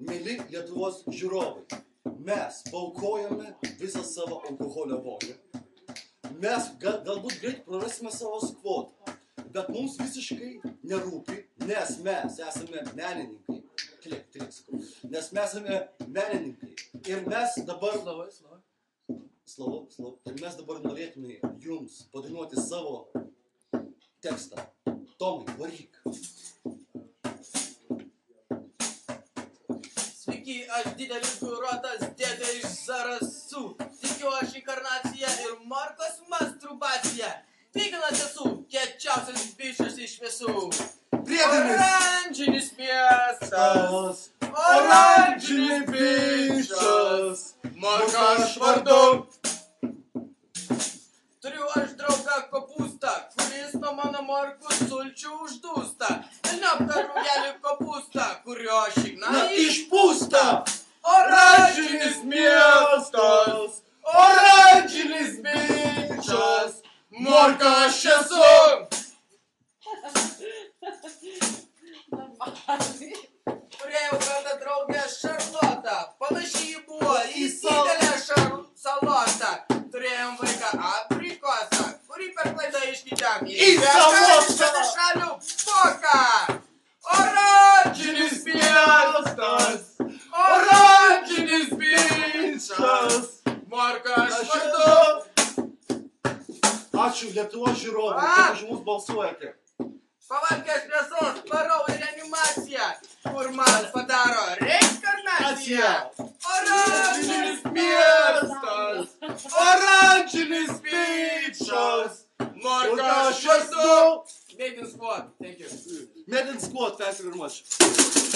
Mieli Lietuvos žiūrovai, mes paaukojame visą savo alkoholio vogą. Mes galbūt greit prarasime savo skvotą, bet mums visiškai nerūpi, nes mes esame menininkai. Nes mes esame menininkai. Ir mes dabar... Ir mes dabar norėtume jums padainuoti savo tekstą. Tomai, varyk. Sveiki, aš didelis kurotas dėdė iš Zarasų. Tikiu aš inkarnaciją ir Morkos masturbaciją. Vyganas esu, kiečiausias bišas iš visų. Oranžinis miestas, oranžinis bišas, Morka aš vardu. Turiu aš draugą kopūstą, kuris nuo mano morkų sulčių uždūsta. Velniop rūgelį kopūstą, kurio šikna išpūsta. Oranžinis miestas, oranžinis bičas, Morka aš esu. Turėjau kartą draugę Šarlotą, panašiai ji buvo į didelę salotą. Turėjom vaiką aprikosą, kurį per klaidą iškitėm į šalių poką. Oranžinis miestas, oranžinis bičas, Morka aš vardu. Ačiū Lietuvos žiūrovai, kad už mus balsuojate. Pavalgęs mėsos, varau į reanimaciją, kur man padaro reinkarnaciją. Oranžinis miestas, oranžinis bičas, Morka aš vardu. Made in Squad, thank you. Made in Squad, thank you very much.